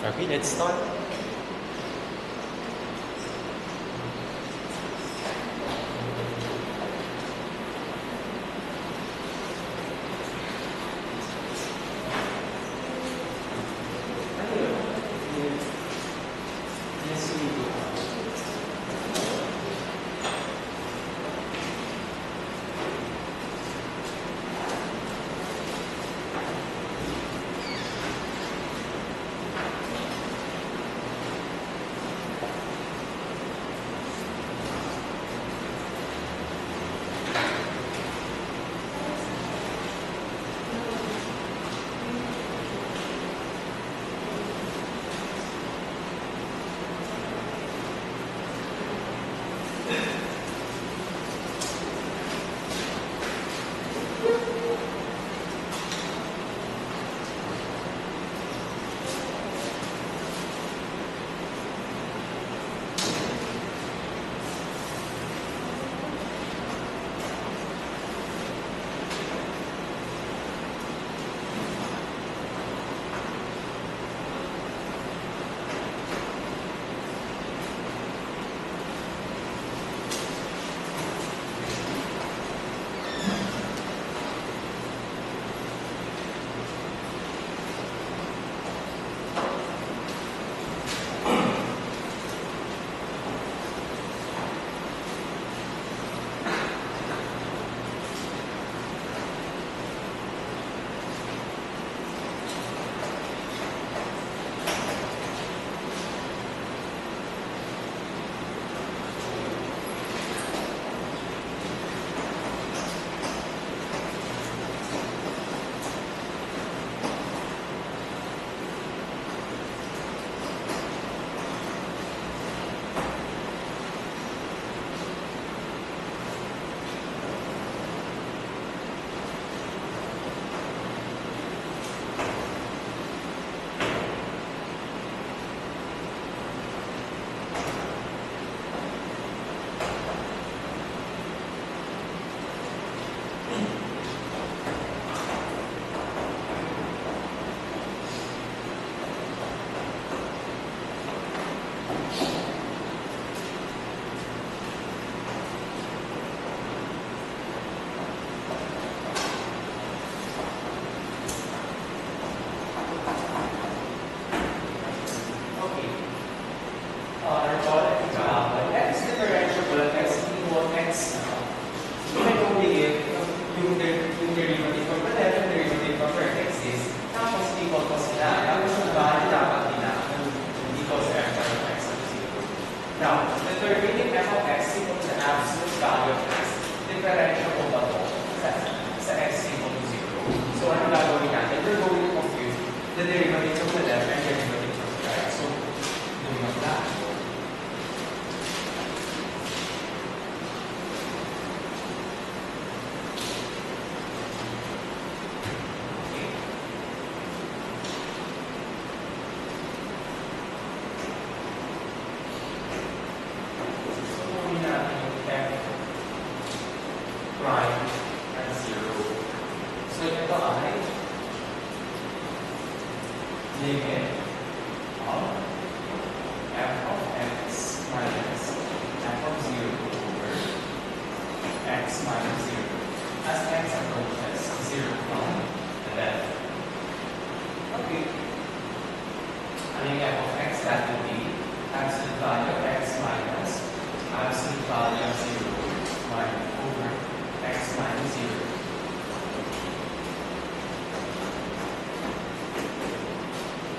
Okay, let's start.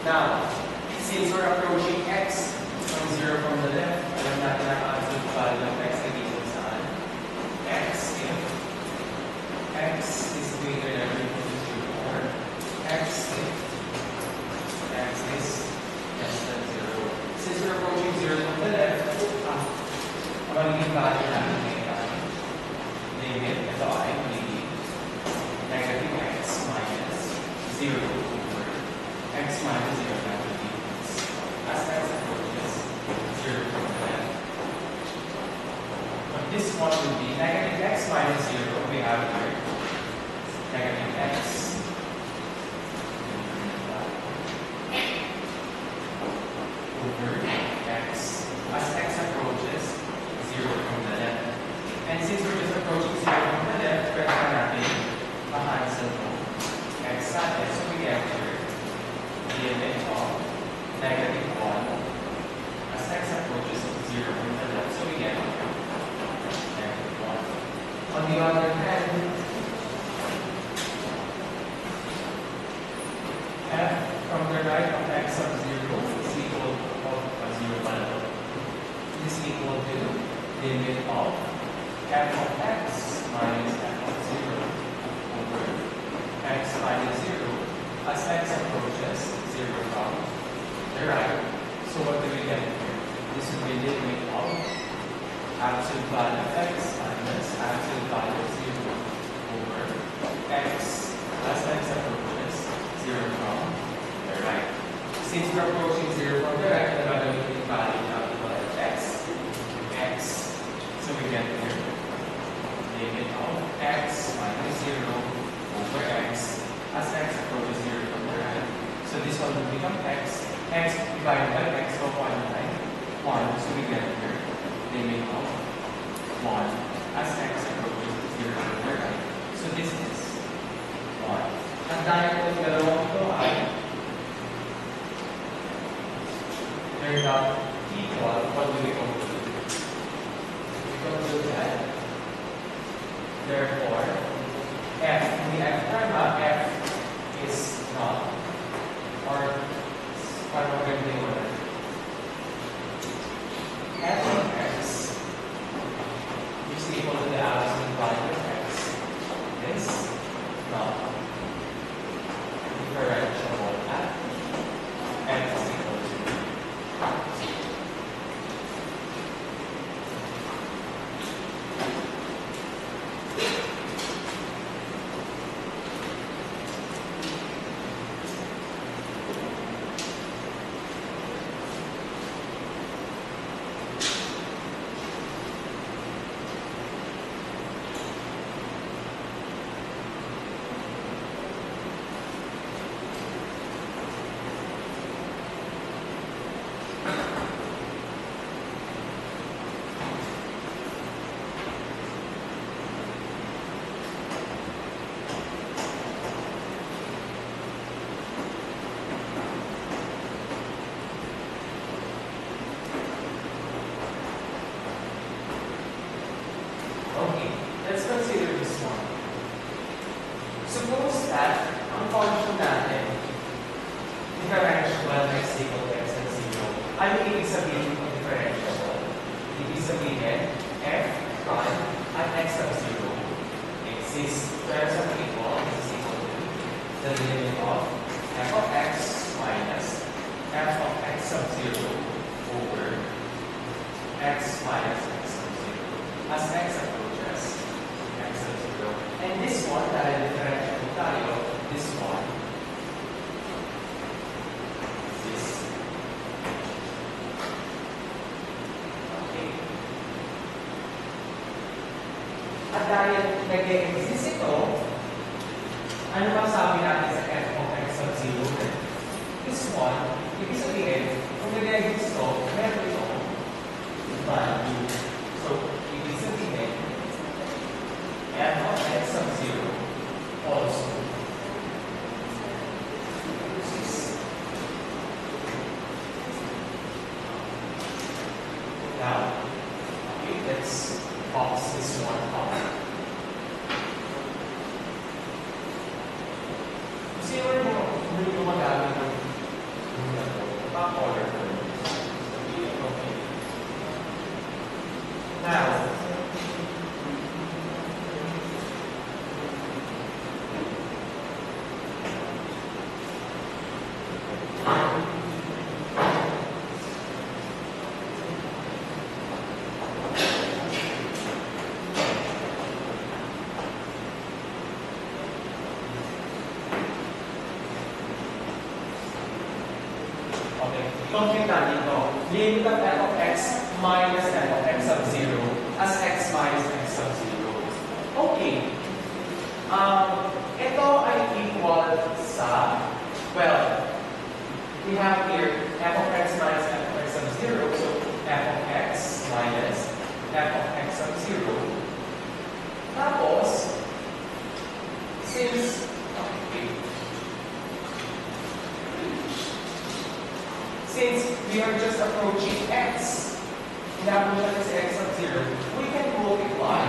Now, since we're approaching x from 0 from the left, alam natin ang absolute value of x na dito saan. X if x is greater than or equal to 0, or x if x is less than 0. Since we're approaching 0 from the left, ang magiging value natin ngayon, limit, ito ay magiging negative x minus 0. X minus 0 negative as x approaches 0 from the left. But this one will be negative x minus 0. We have here negative x over x as x approaches 0 from the left. And since we're just approaching 0 from the left, pwede na natin ma-cancel po x natin. So we get here the limit of negative 1 as x approaches 0 from the left. So we get negative 1. On the other hand, f from the right of x sub 0 is equal to 0 pala. This is equal to limit of f of x minus f of 0 over x minus 0 as x approaches 0 from the right. So what do we get here? This will be limit of absolute value of x minus absolute value of 0 over x as x approaches 0 from the right. Since we're approaching 0 from the right, then we're going to value now of x. So we get here limit of x minus 0 over x as x approaches 0 from the right. So this one will become x divided by x of 1 by 1. So we get here limit of 1 as x approaches 0 from the right. So this is 1. At dahil po yung dalawang ito ay they're not equal, what do we conclude? We conclude that therefore f, the f term f is not, or parang maganda yung word, f of x is equal to the absolute value of x is not differentiable at x is equal to 0. Okay, let's consider this one. Suppose that ang function natin differentiable x equal to x and 0. Ano ibig sabihin ng differentiable? Ibig sabihin f prime at x sub 0 exists. Where sub equal is equal to the limit of f of x minus f of x sub 0 over x minus x sub 0 as x approaches x sub 0. And this one, dahil differentiable tayo, this one is okay. At dahil nag-exist ito, ano bang sabi natin sa f of x sub 0? This one, ibig sabihin, kung nag-exist ito, meron itong value. So, ibig sabihin, f of x sub 0 also exists. Now, okay, let's box this one up. Kasi hindi mo magamit ng order. Okay. Now, compute natin ito. Limit of f of x minus f of x sub 0 as x minus x sub 0. Okay. Ito ay equal sa, well, we have here f of x minus f of x f of x sub 0. Tapos, since we are just approaching x, inabutan is x sub 0, we can multiply.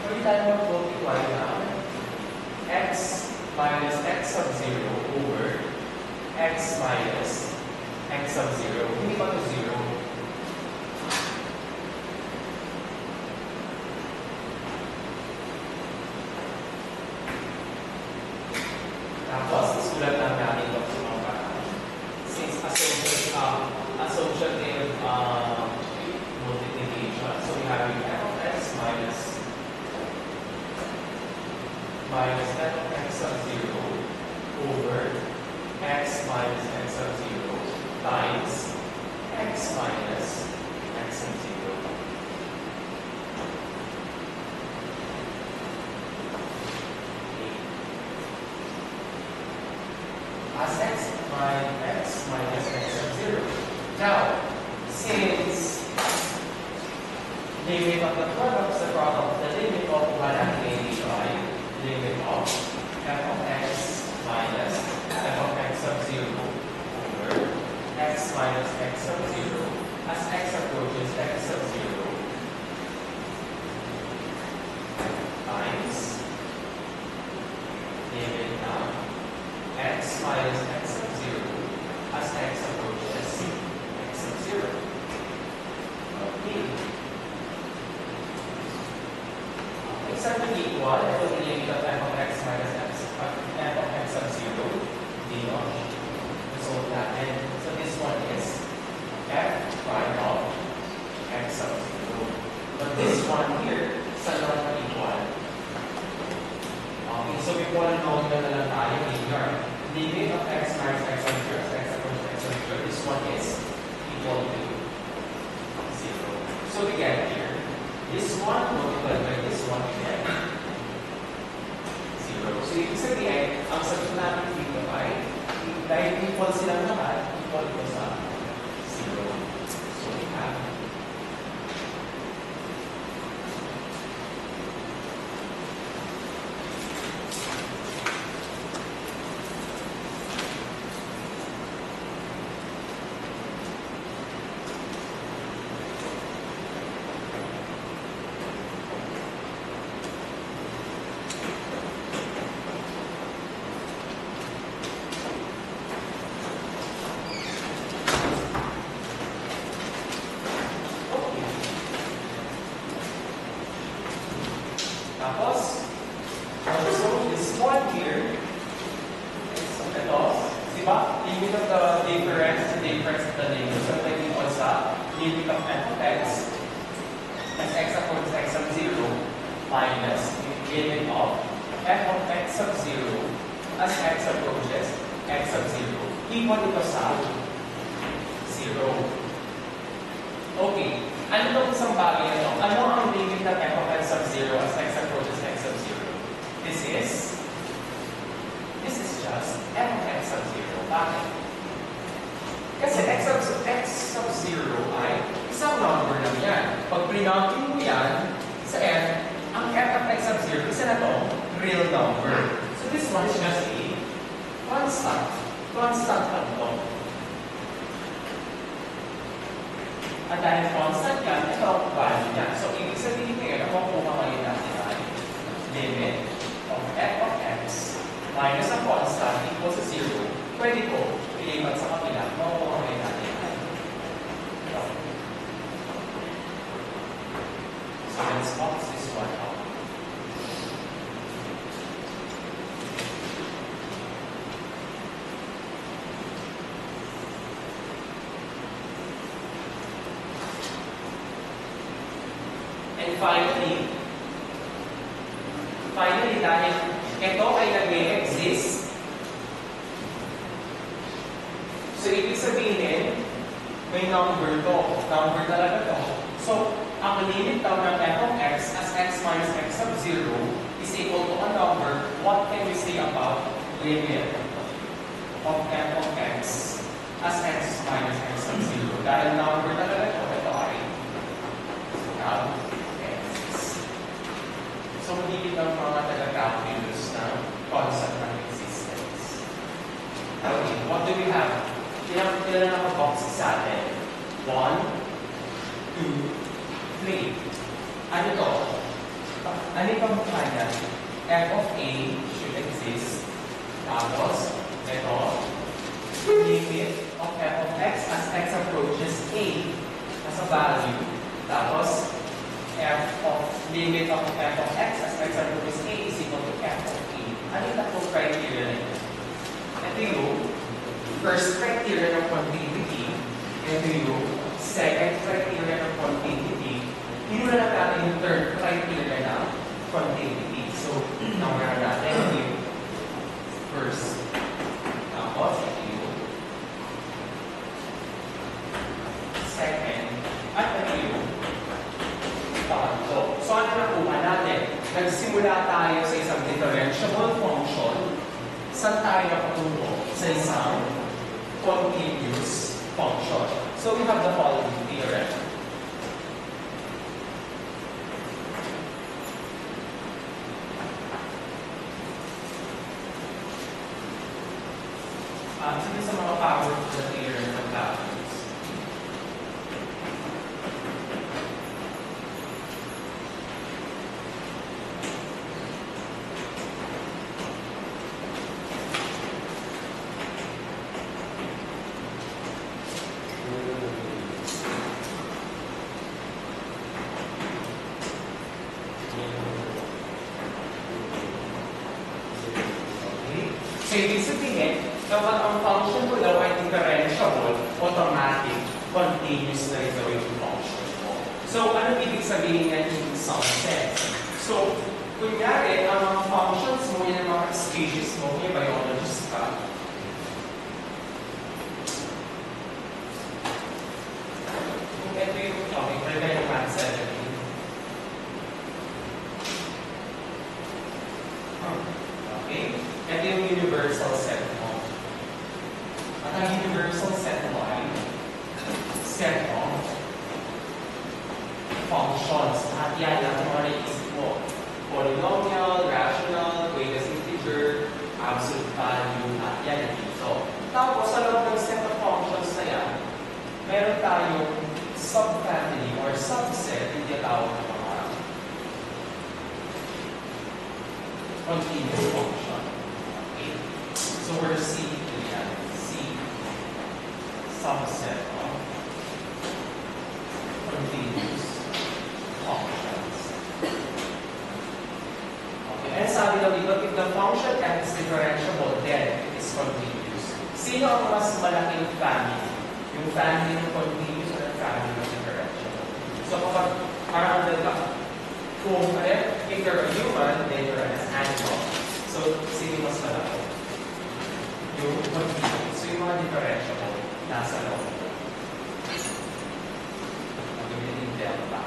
Every time we multiply now, x minus x sub 0 over x minus x sub 0. Hindi pa to 0. Tapos, isulat lang natin ito sa mga parang. Since associative multiplication, so we have f of x minus f of x sub 0 over x minus x sub 0 times x minus x sub 0. As x minus x sub 0. Now, since limit of the product is the product of the limit of 1 and limit of f of x minus f of x sub 0 over x minus x sub 0 as x approaches x sub 0 times limit of x minus x sub 0 as x approaches x sub 0. Okay. X sub equal, ito yung limit of f of x minus f of x sub 0 dito. Result natin. So this one is f prime of x sub 0. But this one here, sa not equal. Okay, so before known na lang tayo linear. Limit of x minus x sub 0 as x approaches x sub 0. This one is equal to 0. So we get here, this one multiplied by this one again, 0. So ibig sabihin, ang sagot natin dito ay, dahil equal silang lahat, equal ito sa 0. So we have tapos, so this one here, ito, di ba? Limit of the difference of the limit. So, like equal sa limit of f of x as x approaches x sub 0 minus limit of f of x sub 0 as x approaches x sub 0 equal ito sa 0. Okay. Ano itong isang bagay na ito? Ano ang limit ng f of x sub 0 as x approaches x sub 0? This is just f of x sub 0. Bakit? Kasi x sub 0 ay isang number lang yan. Pag prinouncing mo yan sa f, ang f of x sub 0, isa na ito, real number. So this one is just a constant. Constant lang ito. At dahil constant yan, ito ang value niya. So, ibig sabihin ngayon, ang makuha ngayon natin ay limit of f of x minus ang constant equals to 0. Pwede ko ilipat sa kapila, makuha ngayon natin ay ito. So, let's box this one out. And finally, dahil ito ay nag-exist, so ibig sabihin, may number to. Number talaga to. So, ang limit daw ng f of x as x minus x sub 0 is equal to a number. What can we say about limit of f of x as x minus x sub 0? Dahil number talaga to, ito ay what do we have? Ilan naka-box sa atin? 1, 2, 3. Ano to? Ano itong kanya? F of A should exist. Tapos, ito, limit of f of x as x approaches A as a value. Tapos, limit of f of x as x approaches A is equal to f of A. Ano yung tatlong criteria na ito? Ito yung first criteria ng continuity. Ito yung second criteria ng continuity. Hinula na natin yung third criteria ng continuity. So, nawala natin yung first. Tapos, ito yung second. At ito yung tatlo. So, ano nakuha natin? Nagsimula tayo sa isang differentiable function. Saan tayo nakatungo? Sa isang continuous function. So, we have the following theorem. Sige sa mga power of the theorem ng calculus. So, ibig sabihin, kapag ang function mo daw ay differentiable, automatic, continuous na rin daw yung function mo. So, ano ibig sabihin yan in some sense? So, kunyari, ang mga functions mo, yan ang mga species mo, may biologist ka. Kung ito yung topic, prevent math 17. Okay? Ito yung universal set mo. At ang universal set mo ay set of functions. At yan ang mga naisip mo. Polynomial, rational, greatest integer, absolute value, at yan dito. Tapos, sa loob ng set of functions na yan, meron tayong subfamily or subset, hindi tawag ng mga continuous function. So we're C subset of continuous functions. Okay, and sabi daw dito, if the function f is differentiable, then it is continuous. Sino ang mas malaking family? Yung family ng continuous or yung family ng differentiable? So kapag parang kung if you're a human, then you're an animal. So sino mas malaki? Yung continuous. So yung mga differentiable, nasa loob. Mag-ibig yung delta.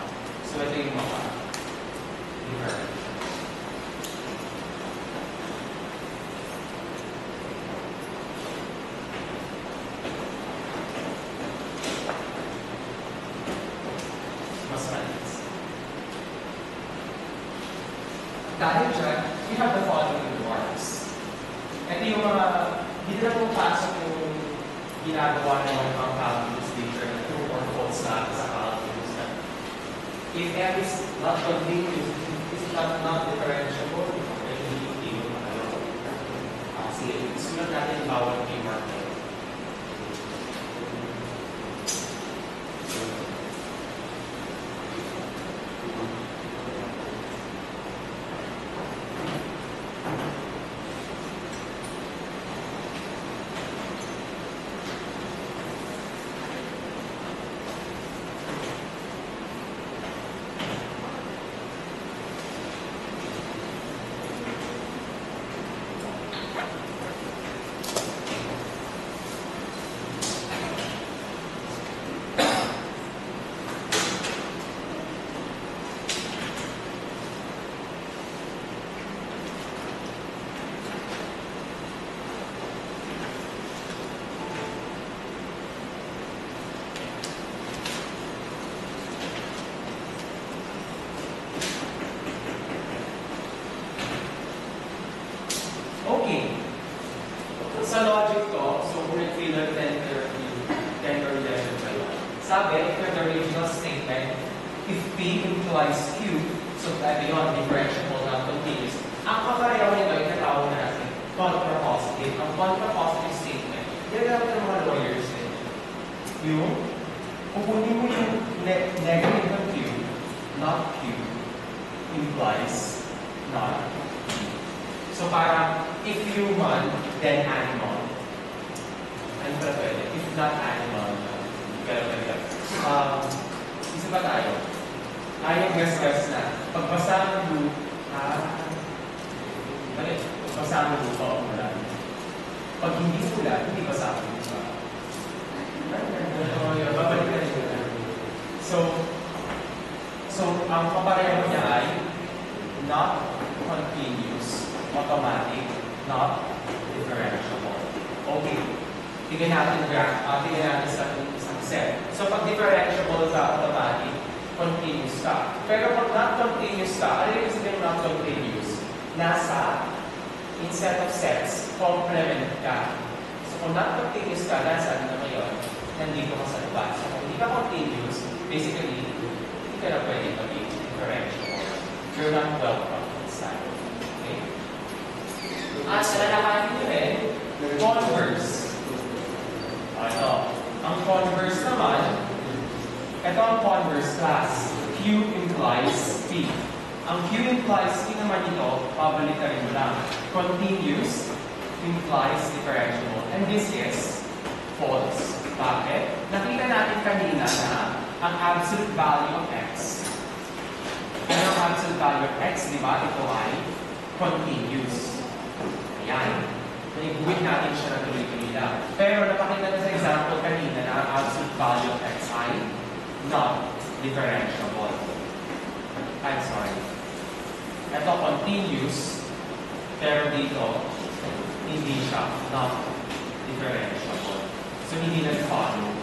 So ito yung mga differentiable. Mas malinis. Dahil dyan, we have the following remarks. Ito yung mga hindi na pumapasok yung ginagawa ng mga calculus teacher na true or false na sa calculus na. If f is not continuous, is not differentiable, then hindi mo makalaw. Sige, sulat natin bawal kay mark. Sabi, ito the original statement, if P implies Q, so ito yun, differentiable, not continuous. Ang kapareho nito, itatawag na natin, contrapositive. Ang contrapositive statement, yan lang ng mga lawyers din. Yung, kukunin mo yung negative ng Q, not Q, implies not Q. So parang, if human, then animal. Ano ba pwede? If not animal, pero pwede. Isa ba tayo? Ayaw gas-gas na. Pagbasa ng loop, pagbasa ng loop, umulan. Pag hindi umulan, hindi basa ng loop. Babalik na rin yun. So, ang kapareho niya ay not continuous, automatic, not differentiable. Okay. Tingnan natin sa isang set. So, pag differentiable ka, automatic, continuous ka. Pero pag not continuous ka, ano yung sabihin not continuous? Nasa, instead of sets, complement ka. So, kung not continuous ka, nasa ano ngayon? Nandito ka sa labas. So, kung hindi ka continuous, basically, hindi ka na pwede maging differentiable. You're not welcome inside. Okay? Sa lalakarin nyo converse. Ano? Ang converse naman, ito ang converse class. Q implies P. Ang Q implies P naman ito, pabalikan mo lang. Continuous implies differentiable. And this is false. Bakit? Nakita natin kanina na ang absolute value of x. Ano ang absolute value of x? Di ba? Ito ay continuous. Ayan. Nag-buwit natin siya na tuloy-tuloy lang. Pero napakita na sa example kanina na ang absolute value of x ay not differentiable. I'm sorry. Ito continuous, pero dito, hindi siya not differentiable. So, hindi nag-follow.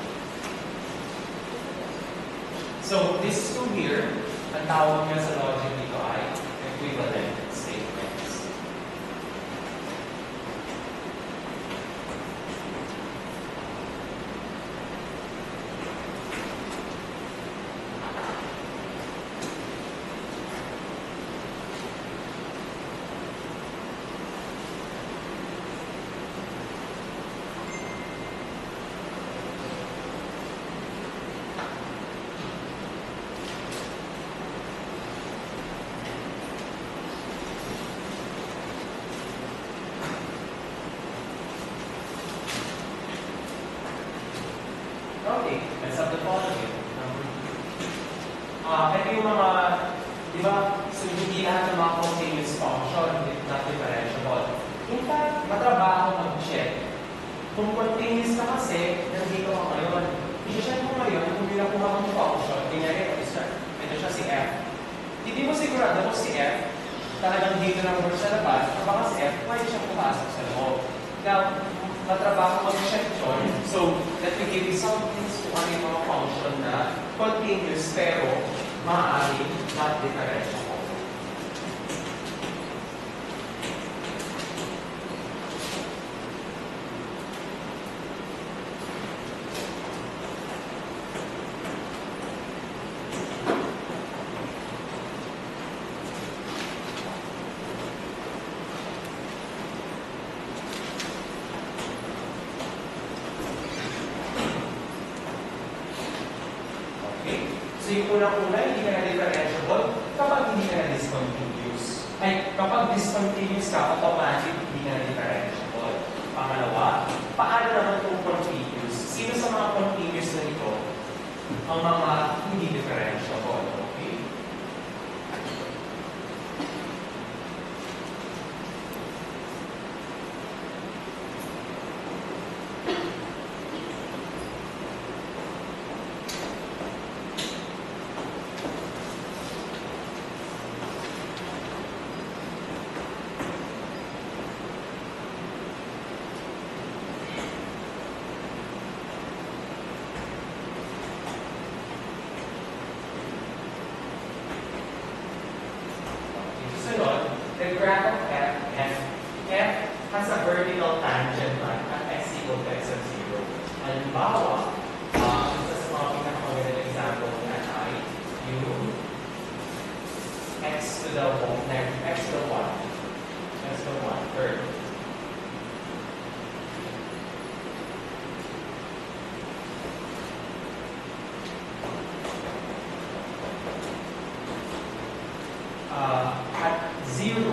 So, this two here, ang tawag niya sa logic dito ay equivalent statements. Okay, let's have the following. Ito yung mga, di ba, so hindi lahat ng mga continuous function, not differentiable. In fact, matrabaho mag-check. Kung continuous ka kasi, nandito ka ngayon. I-check mo ngayon, kung bilang kumamang function, tingnan ito siya si f. Hindi mo sigurado kung si f, talagang dito lang mo sa labas, o baka si f, pwede siyang pumasok sa loob. Now, matrabaho mag-check yun. So, let me give you some hints kung ano yung mga function na continuous pero maaaring not differentiable. So yung unang-una, hindi ka na differentiable kapag hindi ka na discontinuous. Ay, kapag discontinuous ka, automatic hindi na differentiable. Pangalawa, paano naman kung continuous? Sino sa mga continuous na ito ang mga hindi differentiable? Okay? The graph of f has a vertical tangent line at x equal to x of 0. Halimbawa, isa sa mga to the 1, x to the 1. X to the 1, third. At 0,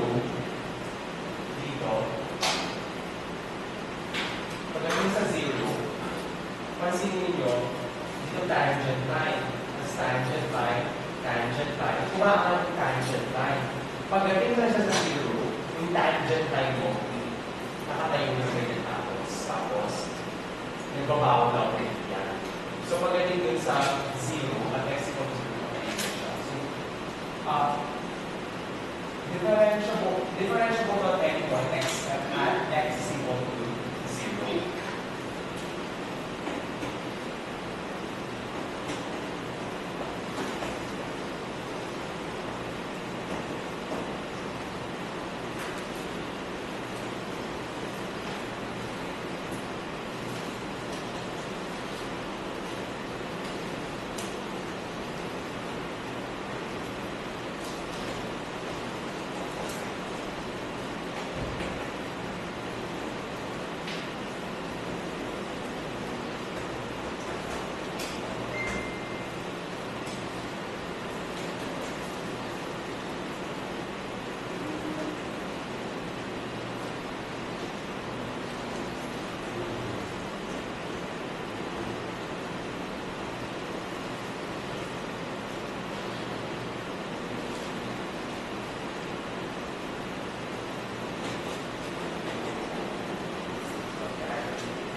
dito, pagdating sa 0, pansinin niyo, dito tangent line, tapos tangent line, tangent line, kumaan yung tangent line. Pagdating na siya sa 0, yung tangent line mo, nakatayo na sa ganyan tapos, nagbabawa lang ulit yan. So pagdating dun sa 0, at x equals 0, nakatayo siya. So, differentiable of any point x at x is equal to 0.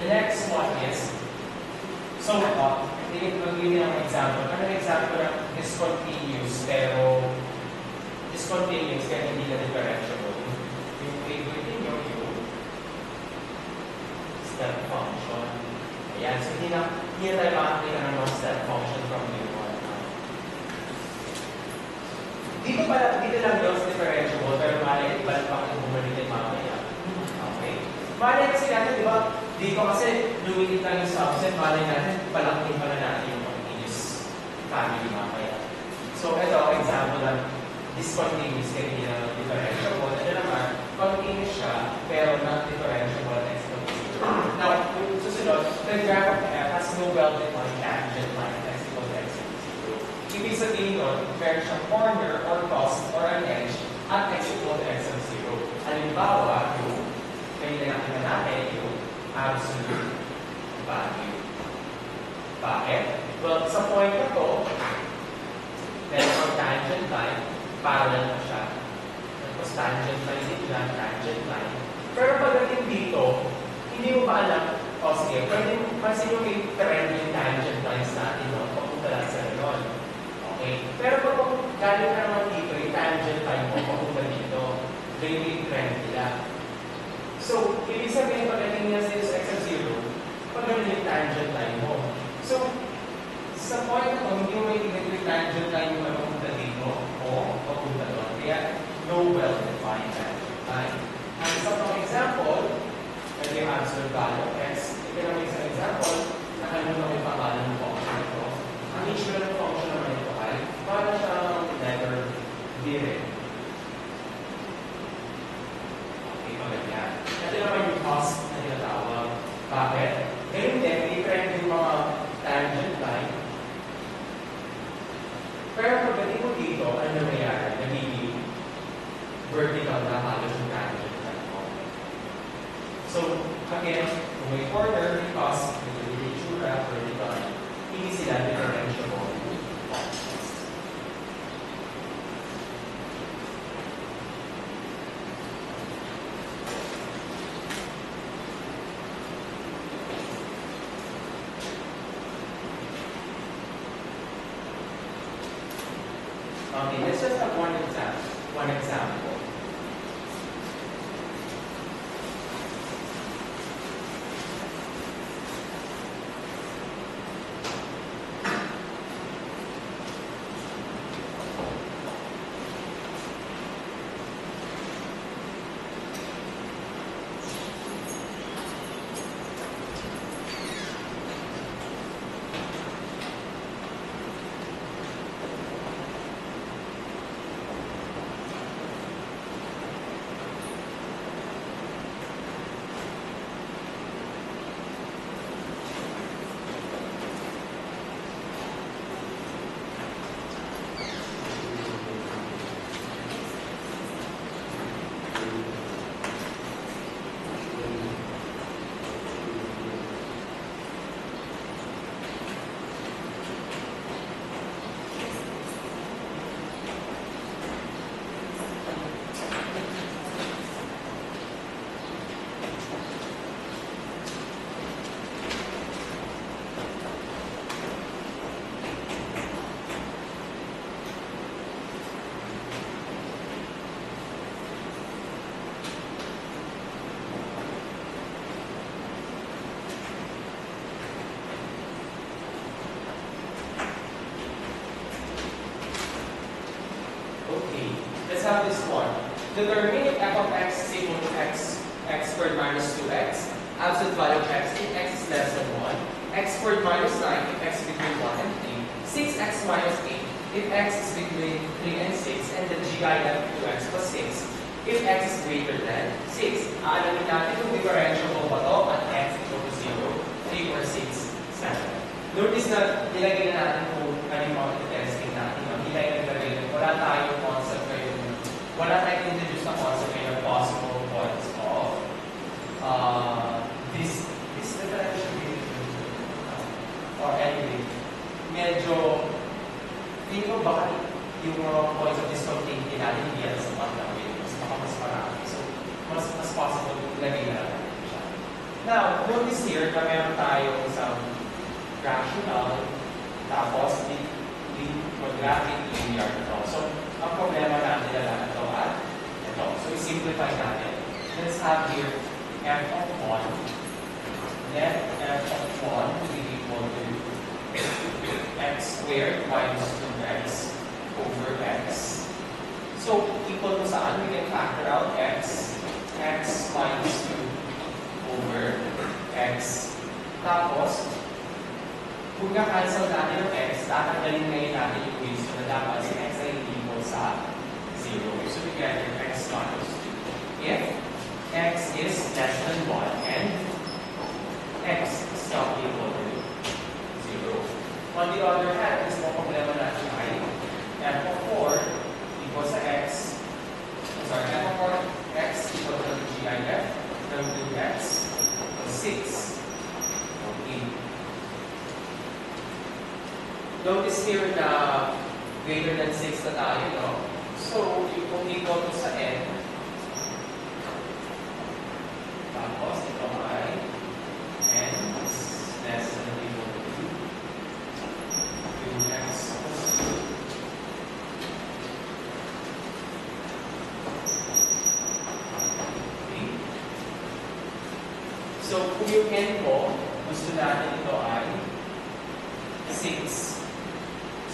The next one is, so, mag-give ng example. Ano ang example ng discontinuous, pero discontinuous kaya hindi na differentiable. Yung favorite ninyo, yung step function. Ayan, so hindi na tayo makakita ng mga step function from U1. Dito lang yung differentiable, pero mali, iba pa kung bumalik tayo mamaya. Okay? Mali kasi natin, di ba? Dito kasi lumilit lang yung subset, mali natin, palaking pala natin yung continuous family mamaya. So, ito, example ng discontinuous kaya hindi naman differentiable. Ito naman, continuous siya, pero not differentiable and exponential. Now, yung susunod, the graph of f has no well-defined tangent line x equals x equals 0. Ibig sabihin nun, meron siyang corner or cusp or an edge at x equals x equals 0. Halimbawa, yung kaya nakita natin yung absolute value. Bakit? Well, sa point na to, meron ang tangent line, parallel na siya. Tapos tangent line din dyan, tangent line. Pero pagdating dito, hindi mo ba alam, o sige, pwede mo, pansin yung may trend yung tangent lines natin, no? Papunta lang sa gano'n. Okay? Pero pag galing ka naman dito, yung tangent line mo, papunta dito, ganyan yung trend nila. So, ibig sabihin, pagdating niya sa x of 0, pag gano'n yung tangent line mo. So, sa point na to, hindi mo may yung tangent line mo na papunta dito o papunta doon. Kaya, no well-defined tangent line. Ang isang pang example, pwede yung absolute value of x. Ito naman isang example, nakalimutan ko yung pangalan ng function ito. Ang issue ng function naman ito ay, para siyang letter D rin. Okay, magandang. Ito naman yung cost na tinatawag. Bakit? Ngayon din, different yung mga tangent line. Pero pagdating mo dito, ano nangyayari? Nagiging vertical na halos yung tangent line mo. So, again, kung may corner, may cost, may itsura, vertical, hindi sila differentiable. Okay, let's just have one example. have this one. Determine if f of x is equal to x squared minus 2x, absolute value of x if x is less than 1, x squared minus 9 if x is between 1 and 3, 6x minus 8 if x is between 3 and 6, and the GI of 2x plus 6 if x is greater than 6. Aalamin natin kung differentiable ba ito at x equal to 0, 3 or 6, 7. Notice na nilagay na natin kung ano yung mga testing natin. Hindi tayo naglagay. Wala tayong concept ngayon. Wala tayong introduce na concept ngayon possible points of this differential or anyway. Medyo hindi ko baka yung mga points of discontinuity natin hindi yan sa pagkawin. Mas marami. So, mas possible ilagay na natin siya. Now, notice here na meron tayong isang rational, tapos quadratic linear ito. So, ang problema natin na ito at ito. So, i-simplify natin. Let's have here f of 1. Let f of 1 be equal to x squared minus 2x over x. So, equal to saan? We can factor out x minus 2 over x. Tapos, kung na-cancel natin yung x, tatanggalin ngayon natin yung ratio na dapat si x ay equal sa 0. So, we get x minus 2. If x is less than 1 and x is not equal to 0. On the other hand, is mo problema natin ay f of 4 equals sa x. Sorry, f of 4 x equal to GIF ng 2x equals 6. Okay. Notice here na greater than 6 na tayo, no? So, kung equal to sa n, tapos ito ay n is less than or equal to 2x plus 2. Okay. So, kung yung n mo, gusto natin ito ay 6.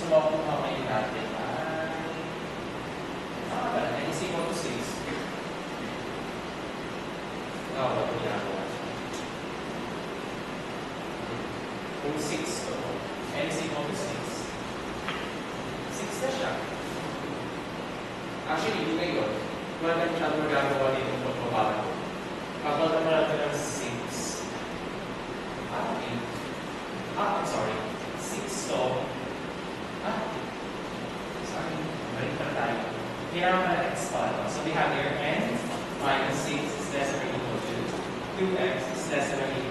So, makukuha ngayon natin ay n is equal to 6. Wala ko ginagawa. Kung 6 to, n is equal to 6. 6 na siya. Actually, hindi ngayon. Wala na siya magagawa dito ng pagbabago. Kapag naman natin ng 6. Okay. I'm sorry. 6 to. Sorry. Balik na tayo. Kailangan na x pa. So we have here n minus 6 is less than or equal to 2x is less than or equal